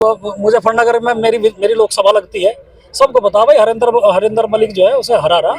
मुजफ्फरनगर में मेरी लोकसभा लगती है। सबको पता भाई हरिंदर मलिक जो है उसे हरा रहा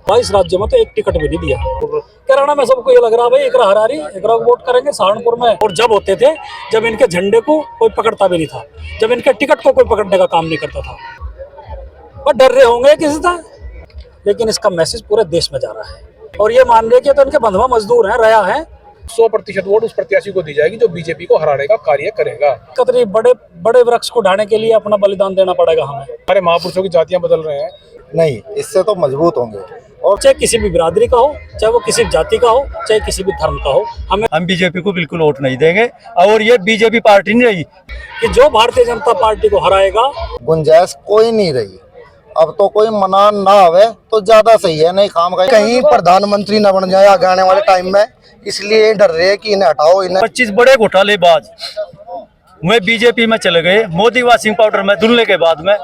22 राज्यों में तो एक टिकट भी नहीं दिया। हरियाणा में सबको ये लग रहा भाई एकरा हरा रही एकरा को वोट करेंगे सहारनपुर में। और जब होते थे जब इनके झंडे को कोई पकड़ता भी नहीं था, जब इनके टिकट को कोई पकड़ने का काम नहीं करता था, और डर रहे होंगे किसी था। लेकिन इसका मैसेज पूरे देश में जा रहा है और ये मान रहे कि तो इनके बंधुआ मजदूर हैं, रया है। 100% वोट उस प्रत्याशी को दी जाएगी जो बीजेपी को हराने का कार्य करेगा। कतरी बड़े बड़े वृक्ष को ढाने के लिए अपना बलिदान देना पड़ेगा हमें। हमारे महापुरुषों की जातियां बदल रहे हैं, नहीं इससे तो मजबूत होंगे। और चाहे किसी भी बिरादरी का हो, चाहे वो किसी जाति का हो, चाहे किसी भी धर्म का हो, हम बीजेपी को बिल्कुल वोट नहीं देंगे। और ये बीजेपी पार्टी नहीं रही कि जो भारतीय जनता पार्टी को हराएगा। गुंजाइश कोई नहीं रही। अब तो कोई मना ना आवे तो ज्यादा सही है, नहीं खाम कहीं प्रधानमंत्री न बन जाए आगे आने वाले टाइम में, इसलिए डर रहे हैं कि इन्हें हटाओ। इन्हें 25 बड़े घोटालेबाज वे बीजेपी में चले गए मोदी वॉशिंग पाउडर में धुलने के बाद में।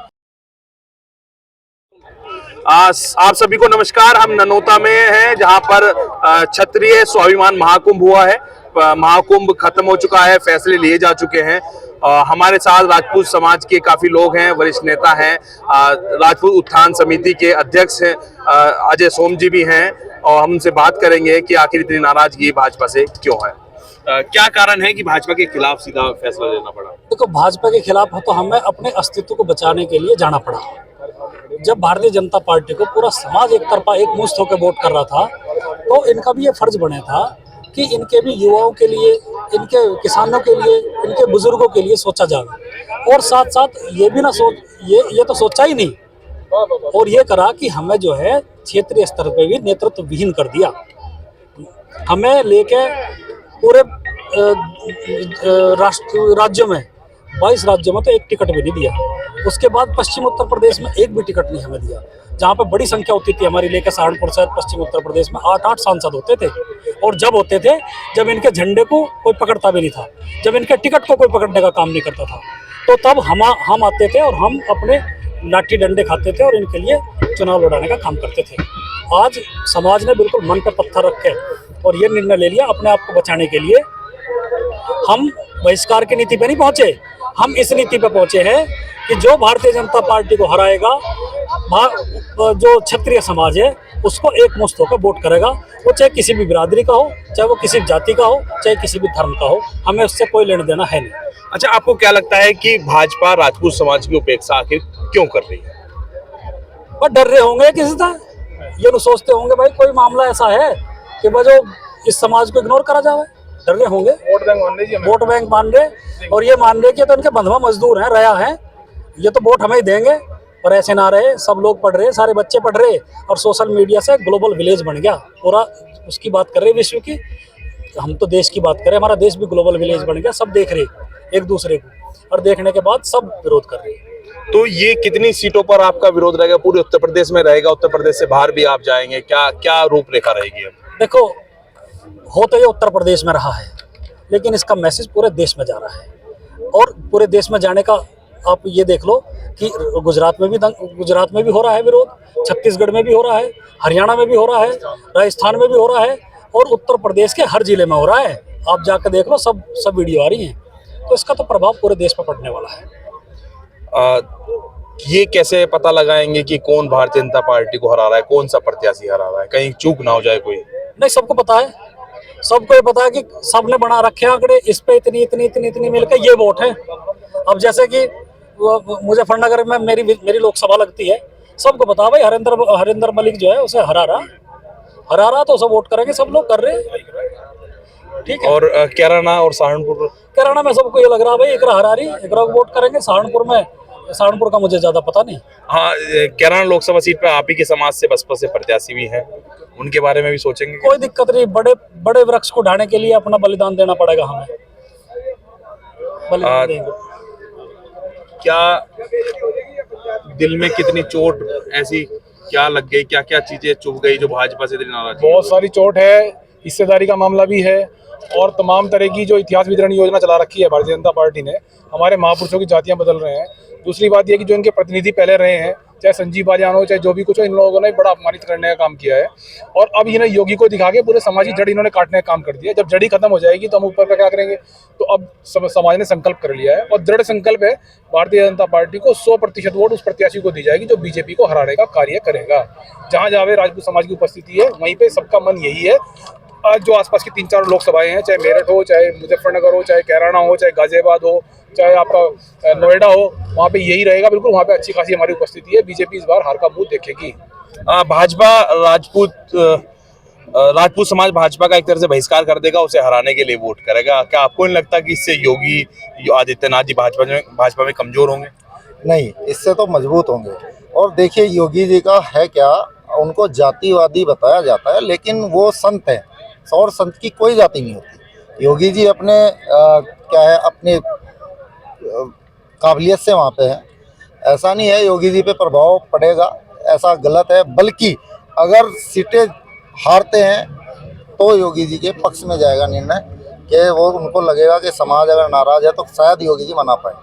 आप सभी को नमस्कार। हम ननौता में हैं जहां पर क्षत्रिय स्वाभिमान महाकुंभ हुआ है। महाकुंभ खत्म हो चुका है, फैसले लिए जा चुके हैं। हमारे साथ राजपूत समाज के काफी लोग हैं, वरिष्ठ नेता हैं, राजपूत उत्थान समिति के अध्यक्ष हैं अजय सोम जी भी हैं, और हम उनसे बात करेंगे कि आखिर इतनी नाराजगी भाजपा से क्यों है। क्या कारण है कि भाजपा के खिलाफ सीधा फैसला लेना पड़ा? देखो, भाजपा के खिलाफ तो हमें अपने अस्तित्व को बचाने के लिए जाना पड़ा। जब भारतीय जनता पार्टी को पूरा समाज एक तरफा एक मुश्त होकर वोट कर रहा था, तो इनका भी ये फर्ज बने था कि इनके भी युवाओं के लिए, इनके किसानों के लिए, इनके बुजुर्गों के लिए सोचा जाए। और साथ साथ ये भी ना ये तो सोचा ही नहीं, और ये करा कि हमें जो है क्षेत्रीय स्तर पे भी नेतृत्व विहीन कर दिया। हमें लेके पूरे राज्यों में 22 राज्यों में तो एक टिकट भी नहीं दिया। उसके बाद पश्चिम उत्तर प्रदेश में एक भी टिकट नहीं हमें दिया, जहाँ पे बड़ी संख्या होती थी हमारी लेकर सहारनपुर शहर पश्चिम उत्तर प्रदेश में 8-8 सांसद होते थे। और जब होते थे जब इनके झंडे को कोई पकड़ता भी नहीं था, जब इनके टिकट को कोई पकड़ने का काम नहीं करता था, तो तब हम आते थे और हम अपने लाठी डंडे खाते थे और इनके लिए चुनाव लड़ाने का काम करते थे। आज समाज ने बिल्कुल मन पर पत्थर रखे और ये निर्णय ले लिया अपने आप को बचाने के लिए। हम बहिष्कार की नीति पे नहीं पहुंचे, हम इस नीति पे पहुंचे हैं कि जो भारतीय जनता पार्टी को हराएगा, जो क्षत्रिय समाज है उसको एक मुश्त होकर वोट करेगा। वो चाहे किसी भी बिरादरी का हो, चाहे वो किसी जाति का हो, चाहे किसी भी धर्म का हो, हमें उससे कोई लेना देना है नहीं। अच्छा, आपको क्या लगता है कि भाजपा राजपूत समाज की उपेक्षा आखिर क्यों कर रही है? पर डर रहे होंगे किसी था, ये सोचते होंगे भाई कोई मामला ऐसा है कि जो इस समाज को इग्नोर करा जाए। डर रहे होंगे, वोट बैंक मान रहे, और ये मान रहे कि तो इनके बंधुआ मजदूर हैं, रया हैं, ये तो वोट हमें ही देंगे। पर ऐसे ना रहे, सब लोग पढ़ रहे, सारे बच्चे पढ़ रहे, और सोशल मीडिया से ग्लोबल विलेज बन गया पूरा। उसकी बात कर रहे विश्व की, हम तो देश की बात करें, हमारा देश भी ग्लोबल विलेज बन गया। सब देख रहे एक दूसरे को, और देखने के बाद सब विरोध कर रहे हैं। तो ये कितनी सीटों पर आपका विरोध रहेगा? पूरे उत्तर प्रदेश में रहेगा? उत्तर प्रदेश से बाहर भी आप जाएंगे? क्या रूपरेखा रहेगी? देखो, हो तो ये उत्तर प्रदेश में रहा है, लेकिन इसका मैसेज पूरे देश में जा रहा है। और पूरे देश में जाने का आप ये देख लो कि गुजरात में भी हो रहा है विरोध, छत्तीसगढ़ में भी हो रहा है, हरियाणा में भी हो रहा है, राजस्थान में भी हो रहा है, और उत्तर प्रदेश के हर जिले में हो रहा है। आप जाकर देख लो, सब वीडियो आ रही हैं। तो इसका तो प्रभाव पूरे देश पर पड़ने वाला है। ये कैसे पता लगाएंगे कि कौन भारतीय जनता पार्टी को हरा रहा है, कौन सा प्रत्याशी हरा रहा है? कहीं चूक ना हो जाए कोई? नहीं, सबको पता है, सबको ये पता है कि सबने बना रखे आंकड़े, इस पे इतनी मिलकर ये वोट है। अब जैसे कि मुजफ्फरनगर में मेरी लोकसभा लगती है, सबको पता भाई हरिंदर मलिक जो है उसे हरा रहा, तो सब वोट करेंगे, सब लोग कर रहे हैं। ठीक है। और कैराना और सहारनपुर? कैराना में सबको ये लग रहा भाई एकरा हरा रही, एकरा को वोट करेंगे। सहारनपुर का मुझे ज्यादा पता नहीं। हाँ, कैराना लोकसभा सीट पे आप ही के समाज से बसपा से प्रत्याशी भी हैं, उनके बारे में भी सोचेंगे? कोई दिक्कत नहीं, बड़े वृक्ष को ढाने के लिए अपना बलिदान देना पड़ेगा हमें। बलिदान देंगे। क्या दिल में कितनी चोट ऐसी क्या लग गई, क्या चीजें चुभ गई जो भाजपा से इतनी नाराज? बहुत सारी चोट है, हिस्सेदारी का मामला भी है, और तमाम तरह की जो इतिहास वितरण योजना चला रखी है भारतीय जनता पार्टी ने। हमारे महापुरुषों की जातियां बदल रहे हैं। दूसरी बात यह कि जो इनके प्रतिनिधि पहले रहे हैं चाहे संजीव बालियान हो, चाहे जो भी कुछ हो, इन लोगों ने बड़ा अपमानित करने का काम किया है। और अब इन्हें योगी को दिखा के पूरे समाज की जड़ इन्होंने काटने का काम कर दिया। जब जड़ी खत्म हो जाएगी तो हम ऊपर का क्या करेंगे? तो अब समाज ने संकल्प कर लिया है और दृढ़ संकल्प है, भारतीय जनता पार्टी को 100% वोट उस प्रत्याशी को दी जाएगी जो बीजेपी को हराने का कार्य करेगा। जहां जहां राजपूत समाज की उपस्थिति है वहीं पे सबका मन यही है। आज जो आसपास की 3-4 लोकसभाएं हैं, चाहे मेरठ हो, चाहे मुजफ्फरनगर हो, चाहे कैराना हो, चाहे गाजियाबाद हो, चाहे आपका नोएडा हो, वहाँ पे यही रहेगा। बिल्कुल वहाँ पे अच्छी खासी हमारी उपस्थिति है। बीजेपी इस बार हार का मुंह देखेगी। भाजपा राजपूत समाज भाजपा का एक तरह से बहिष्कार कर देगा, उसे हराने के लिए वोट करेगा। क्या आपको नहीं लगता कि इससे योगी आदित्यनाथ जी भाजपा में कमजोर होंगे? नहीं, इससे तो मजबूत होंगे। और देखिए योगी जी का है क्या, उनको जातिवादी बताया जाता है, लेकिन वो संत हैं और संत की कोई जाति नहीं होती। योगी जी अपने क्या है, अपनी काबिलियत से वहाँ पे है। ऐसा नहीं है योगी जी पे प्रभाव पड़ेगा, ऐसा गलत है। बल्कि अगर सीटें हारते हैं तो योगी जी के पक्ष में जाएगा निर्णय, कि वो उनको लगेगा कि समाज अगर नाराज है तो शायद योगी जी मना पाए।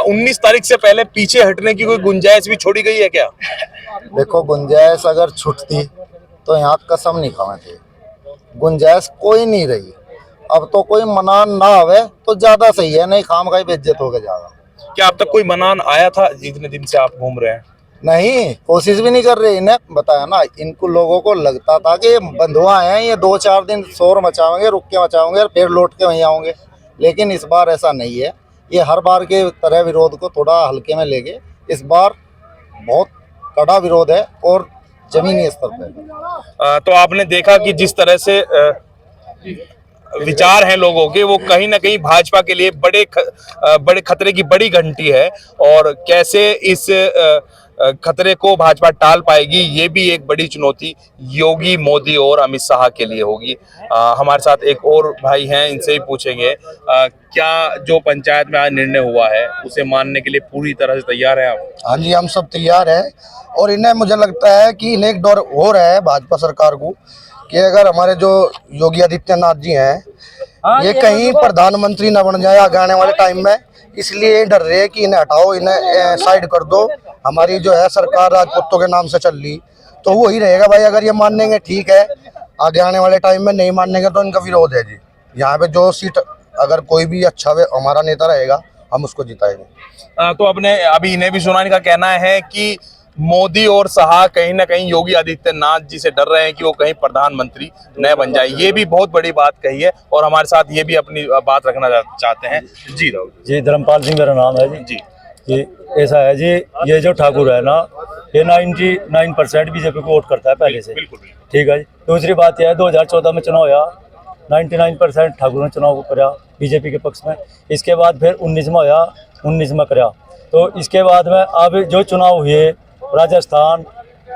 19 तारीख से पहले पीछे हटने की कोई गुंजाइश भी छोड़ी गई है क्या? देखो, गुंजाइश अगर छूटती तो यहाँ कसम नहीं खावे थे। गुंजाइश कोई नहीं रही। अब तो कोई मनान ना आवे तो ज्यादा सही है, नहीं खाम खाई बेइज्जत होकर जाएगा। क्या अब तक कोई मनान आया था जितने दिन से आप घूम रहे हैं? नहीं, कोशिश भी नहीं कर रहे। इन्हें बताया ना, इनको लोगों को लगता था कि बंधुआ हैं, ये 2-4 दिन शोर मचाएंगे, रुक के मचाएंगे और फिर लौट के वहीं आएंगे। लेकिन इस बार ऐसा नहीं है। ये हर बार के तरह विरोध को थोड़ा हल्के में लेके इस बार बहुत कड़ा विरोध है और जमीनी स्तर पे। तो आपने देखा कि जिस तरह से विचार हैं लोगों के, वो कहीं ना कहीं भाजपा के लिए बड़े खतरे की बड़ी घंटी है, और कैसे इस खतरे को भाजपा टाल पाएगी, ये भी एक बड़ी चुनौती योगी, मोदी और अमित शाह के लिए होगी। हमारे साथ एक और भाई हैं, इनसे ही पूछेंगे क्या जो पंचायत में आज निर्णय हुआ है उसे मानने के लिए पूरी तरह से तैयार हैं आप? हाँ जी, हम सब तैयार हैं। और इन्हें मुझे लगता है कि इन्हें एक डर हो रहा है भाजपा सरकार को, कि अगर हमारे जो योगी आदित्यनाथ जी हैं ये कहीं प्रधानमंत्री न बन जाए आगे आने वाले टाइम में, इसलिए डर रहे हैं कि इन्हें हटाओ, इन्हें साइड कर दो। हमारी जो है सरकार राजपूतों के नाम से चल रही, तो वही रहेगा भाई। अगर ये मानेंगे ठीक है, आगे आने वाले टाइम में नहीं मानेंगे तो इनका विरोध है जी। यहाँ पे जो सीट अगर कोई भी अच्छा हमारा नेता रहेगा हम उसको जिताएंगे। तो आपने अभी इन्हें भी सुना, इनका कहना है कि मोदी और शाह कहीं ना कहीं योगी आदित्यनाथ जी से डर रहे हैं कि वो कहीं प्रधानमंत्री न बन जाए। ये भी बहुत बड़ी बात कही है, और हमारे साथ ये भी अपनी बात रखना चाहते हैं। जी राहुल जी, धर्मपाल सिंह मेरा नाम है जी। जी ऐसा है जी, ये जो ठाकुर है ना, ये 99% बीजेपी को वोट करता है पहले से। बिल्कुल। ठीक है जी। दूसरी बात यह है, 2014 में चुनाव हुआ, 99% ठाकुर ने चुनाव करा बीजेपी के पक्ष में। इसके बाद फिर 19 में होया, 19 में करा। तो इसके बाद में अब जो चुनाव हुए राजस्थान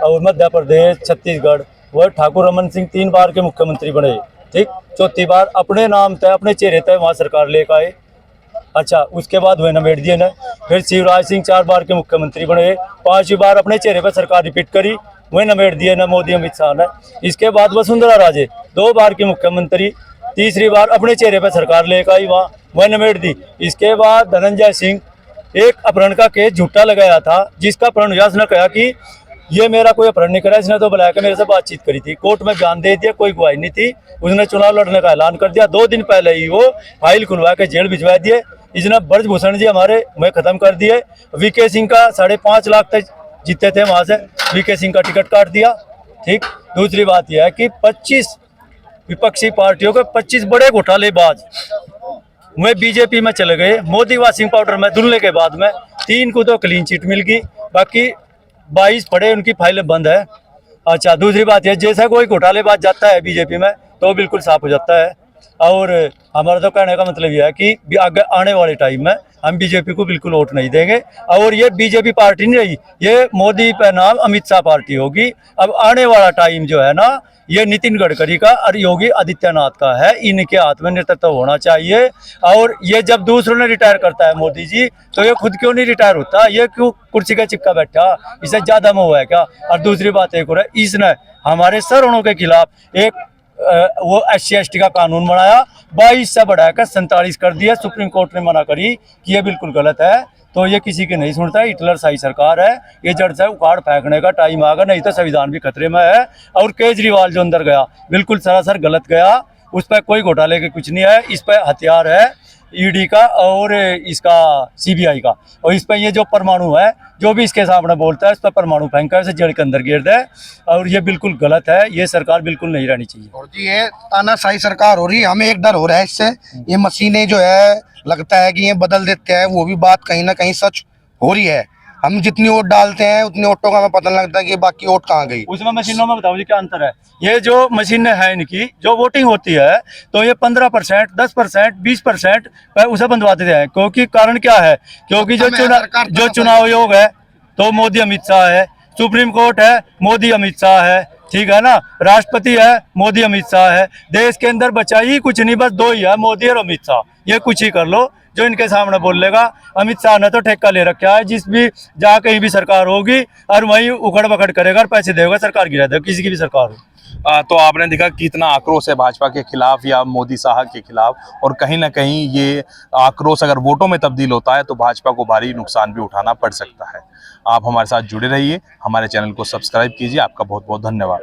और मध्य प्रदेश, छत्तीसगढ़, वह ठाकुर रमन सिंह 3 बार के मुख्यमंत्री बने। ठीक, चौथी बार अपने नाम तय, अपने चेहरे तय वहाँ सरकार लेकर आए। अच्छा, उसके बाद वह नमेड़ दिए न। फिर शिवराज सिंह 4 बार के मुख्यमंत्री बने, 5वीं बार अपने चेहरे पर सरकार रिपीट करी, वह नमेड़ दिए न मोदी अमित शाह ने। इसके बाद वसुंधरा राजे 2 बार की मुख्यमंत्री, तीसरी बार अपने चेहरे पर सरकार लेकर आई, वह नमेड़ दी। इसके बाद धनंजय सिंह एक अपहरण का केस झूठा लगाया था, जिसका प्रणव्यास ने कहा कि ये मेरा कोई अपहरण नहीं करा, इसने तो बुलाया के मेरे से बातचीत करी थी। कोर्ट में बयान दे दिया, कोई गवाही नहीं थी। उसने चुनाव लड़ने का ऐलान कर दिया। 2 दिन पहले ही वो फाइल खुलवा के जेल भिजवा दिए। इसने ब्रजभूषण जी हमारे मैं खत्म कर दिए। वीके सिंह का 5.5 लाख तक जीते थे, वहां से वीके सिंह का टिकट काट दिया। ठीक, दूसरी बात यह है कि 25 विपक्षी पार्टियों के 25 बड़े घोटालेबाज वे बीजेपी में चले गए। मोदी वॉशिंग पाउडर में धुलने के बाद में 3 को तो क्लीन चिट मिल गई, बाकी 22 पड़े, उनकी फाइलें बंद है। अच्छा, दूसरी बात है, जैसा कोई घोटालेबाज जाता है बीजेपी में तो बिल्कुल साफ हो जाता है। और हमारा तो कहने का मतलब यह है कि आगे आने वाले टाइम में हम बीजेपी को बिल्कुल वोट नहीं देंगे। और ये बीजेपी पार्टी नहीं रही, ये मोदी पे नाम अमित शाह पार्टी होगी। अब आने वाला टाइम जो है ना, ये नितिन गडकरी का और योगी आदित्यनाथ का है। इनके हाथ में नेतृत्व होना चाहिए। और ये जब दूसरों ने रिटायर करता है मोदी जी, तो ये खुद क्यों नहीं रिटायर होता? ये क्यों कुर्सी का चिक्का बैठा? इसे ज्यादा मोह है क्या? और दूसरी बात एक और है, इसने हमारे सरवणों के खिलाफ एक वो SC/ST का कानून बनाया, 22 से बढ़ाकर 47 कर दिया। सुप्रीम कोर्ट ने मना करी कि ये बिल्कुल गलत है, तो ये किसी की नहीं सुनता। हिटलर शाही सरकार है, ये जड़ से उखाड़ फेंकने का टाइम आ गया, नहीं तो संविधान भी खतरे में है। और केजरीवाल जो अंदर गया बिल्कुल सरासर गलत गया, उस पर कोई घोटाले के कुछ नहीं है। इस पर हथियार है ईडी का और इसका CBI का, और इस पर ये जो परमाणु है, जो भी इसके सामने बोलता है इस पर परमाणु फेंका इसे जड़ के अंदर गिर दे, और ये बिल्कुल गलत है। ये सरकार बिल्कुल नहीं रहनी चाहिए। और जी ये तानाशाही सरकार हो रही है, हमें एक डर हो रहा है इससे, ये मशीनें जो है लगता है कि ये बदल देते हैं, वो भी बात कहीं ना कहीं सच हो रही है। हम जितनी वोट डालते हैं उतनी वोटों का हमें पता नहीं लगता कि बाकी वोट कहाँ गई। उसमें मशीनों में बताओ जी क्या अंतर है। ये जो मशीनें हैं इनकी जो वोटिंग होती है, तो ये 15%, 10%, 20% उसे बंधवा देते हैं। क्योंकि कारण क्या है, क्योंकि जो चुनाव आयोग है तो मोदी अमित शाह है, सुप्रीम कोर्ट है मोदी अमित शाह है, ठीक है ना, राष्ट्रपति है मोदी अमित शाह है। देश के अंदर बचा ही कुछ नहीं, बस दो ही है, मोदी और अमित शाह। ये कुछ ही कर लो जो इनके सामने बोल लेगा। अमित शाह ने तो ठेका ले रखा है, जिस भी जहाँ कहीं भी सरकार होगी और वहीं उखड़ पकड़ करेगा और पैसे देगा, सरकार गिरा देगा, किसी की भी सरकार हो। तो आपने देखा कितना आक्रोश है भाजपा के खिलाफ या मोदी शाह के खिलाफ, और कहीं ना कहीं ये आक्रोश अगर वोटों में तब्दील होता है तो भाजपा को भारी नुकसान भी उठाना पड़ सकता है। आप हमारे साथ जुड़े रहिए, हमारे चैनल को सब्सक्राइब कीजिए। आपका बहुत बहुत धन्यवाद।